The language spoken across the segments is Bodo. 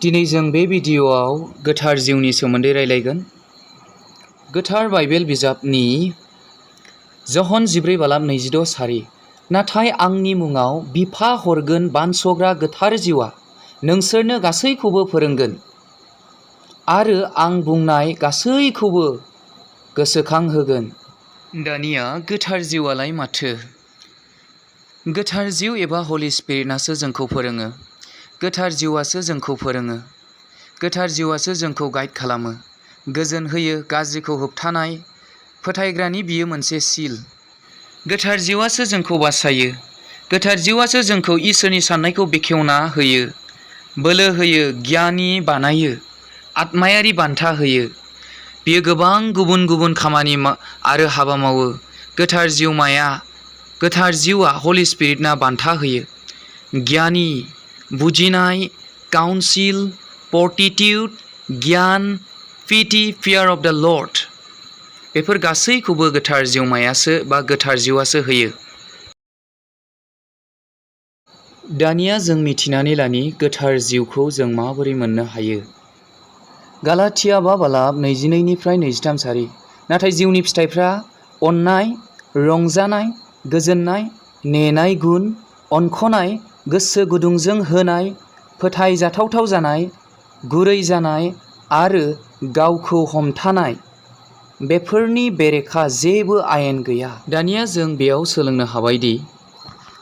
दिनै जों बे भिडिअ'आव गोथार जिउनि सोमोन्दै रायलायगोन। गोथार बाइबेल बिजाबनि जहन 14:26 सारि नाथाय आंनि मुङाव बिफा हरगोन बानस'ग्रा गोथार जिउआ नोंसोरनो गासैखौबो फोरोंगोन आरो आं बुंनाय गासैखौबो गोसोखांहोगोन। दानिया गोथार जिउआलाय माथो? गोथार जिउ एबा हलि स्पिरिटआसो जोंखौ फोरोङो। गोथार जिउआसो जोंखौ फोरोङो। गोथार जिउआसो जोंखौ गाइड खालामो, गोजोन होयो, गाज्रिखौ होबथानाय फोथायग्रानि बियो मोनसे सिल। गोथार जिउआसो जोंखौ बासायो। गोथार जिउआसो जोंखौ इसोरनि साननायखौ बेखेवना होयो, बोलो होयो, गियानि बानायो, आत्मायारि बान्था होयो। बियो गोबां गुबुन गुबुन खामानि आरो हाबा मावो। गोथार जिउआ हलि स्पिरिटना बान्था होयो। गियानि, बुजिनाय, काउन्सिल, फर्टिट्युड, गियान, पिटि, फियार अफ द लर्ड, बेफोर गासैखौबो गोथार जिउमायासो बा गोथार जिउआसो होयो। दानिया जों मिथिनानै लानि गोथार जिउखौ जों माबोरै मोननो हायो। गालातिया 5:22-23 सारि नाथाय जिउनि फिथाइफ्रा अननाय, रंजानाय, गोजोननाय, नेनाय गुन, अनखनाय, गोसो गुदुंजों होनाय, फोथायजाथाव जानाय, गुरै जानाय आरो गावखौ हमथानाय, बेफोरनि बेरेखा जेबो आयेन गैया। दानिया जों बेयाव सोलोंनो हाबायदि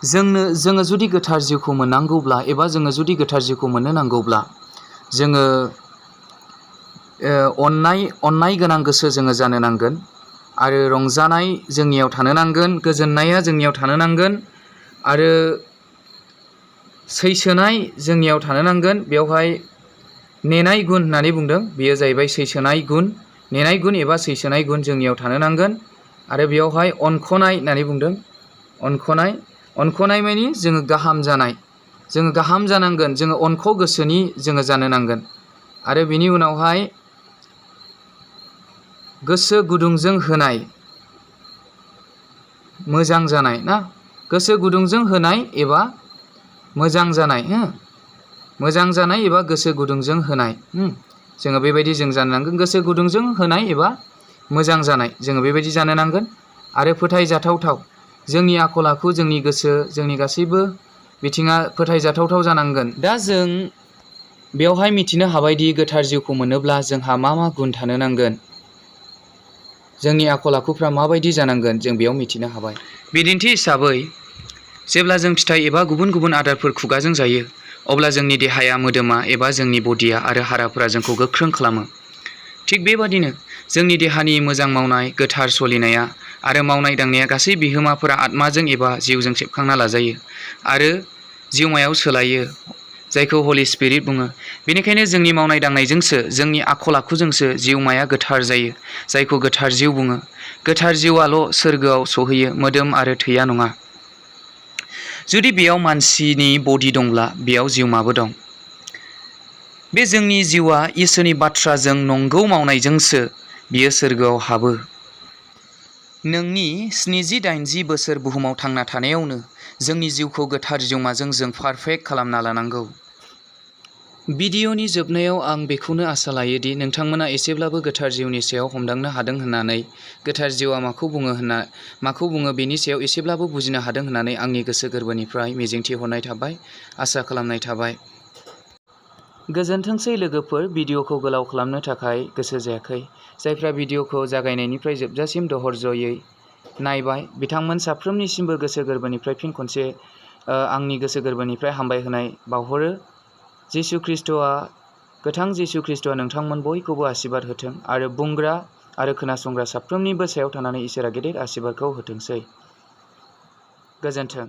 जोङो जुदि गोथार जिउखौ मोननांगौब्ला एबा जोङो जुदि गोथार जिउखौ मोननो नांगौब्ला जोङो अननाय गोनां गोसो जोङो जानो नांगोन आरो रंजानाय जोंनियाव थानो नांगोन, गोजोननाया जोंनियाव थानो नांगोन आरो सैसोनाय जोंनियाव थानो नांगोन। बेवहाय नेनाय गुन होननानै बुंदों, बेयो जाहैबाय सैसोनाय गुन, नेनाय गुन एबा सैसोनाय गुन जोंनियाव थानो नांगोन। आरो बेवहाय अनखनाय होननानै बुंदों, अनखनाय मानि जोङो गाहाम जानाय, जोङो गाहाम जानांगोन, जोङो अनख' गोसोनि जोङो जानो नांगोन। आरो बिनि उनावहाय गोसो गुदुंजों होनाय, मोजां जानाय ना, गोसो गुदुंजों होनाय एबा मोजां जानाय, मोजां जानाय एबा गोसो गुदुंजों होनाय, जोङो बेबायदि जों जानो नांगोन। गोसो गुदुंजों होनाय एबा मोजां जानाय जोङो बेबायदि जानो नांगोन। आरो फोथायजाथाव, जोंनि आखल आखु, जोंनि गोसो, जोंनि गासैबो बिथिङा फोथायजाथाव जानांगोन। दा जों बेवहाय मिथिनो हाबायदि गोथार जिउखौ मोनोब्ला जोंहा मा गुन थानो नांगोन, जोंनि आखल आखुफ्रा माबायदि जानांगोन, जों बेयाव मिथिनो हाबाय। बिदिन्थि हिसाबै जेब्ला जों फिथाइ एबा गुबुन गुबुन आदारफोर खुगाजों जायो अब्ला जोंनि देहाया, मोदोमा एबा जोंनि बडिया आरो हाराफोरा जोंखौ गोख्रों खालामो। थिग बेबादिनो जोंनि देहानि मोजां मावनाय, गोथार सलिनाया आरो मावनाय दांनाया गासै बिहोमाफोरा आत्माजों एबा जिउजों सेबखांना लाजायो आरो जिउमायाव सोलायो, जायखौ हलि स्पिरिट बुङो। बेनिखायनो जोंनि मावनाय दांनायजोंसो, जोंनि आखल आखुजोंसो जिउमाया गोथार जायो, जायखौ गोथार जिउ बुङो। गोथार जिउआल' सोरगोआव सहैयो, मोदोम आरो थैया नङा। जुदि बेयाव मानसिनि बडि दंब्ला बेयाव जिउमाबो दं। बे जोंनि जिउआ इसोरनि बाथ्राजों नंगौ मावनायजोंसो बियो सोरगोआव हाबो। नोंनि 70-80 बोसोर बुहुमाव थांना थानायावनो जोंनि जिउखौ गोथार जिउमाजों जों पारफेक्ट खालामना लानांगौ। भिडिअ'नि जोबनायाव आं बेखौनो आसा लायोदि नोंथांमोना एसेब्लाबो गोथार जिउनि सायाव हमदांनो हादों होननानै, गोथार जिउआ माखौ बुङो बेनि सायाव एसेब्लाबो बुजिनो हादों होननानै आंनि गोसो गोरबोनिफ्राय मिजिंथिहरनाय थाबाय, आसा खालामनाय थाबाय। गोजोनथोंसै लोगोफोर। भिडिअ'खौ गोलाव खालामनो थाखाय गोसो जायाखै। जायफ्रा भिडिअ'खौ जागायनायनिफ्राय जोबजासिम दहरज'यै नायबाय बिथांमोन साफ्रोमनिसिमबो गोसो गोरबोनिफ्राय फिन खनसे आंनि गोसो गोरबोनिफ्राय हामबायहोनाय बावहरो। गोथां जिसु ख्रिस्ट'आ नोंथांमोन बयखौबो आशीर्बाद होथों आरो बुंग्रा आरो खोनासंग्रा साफ्रोमनिबो सायाव थानानै इसोरा गेदेर आशीर्बादखौ होथोंसै। गोजोन्थों।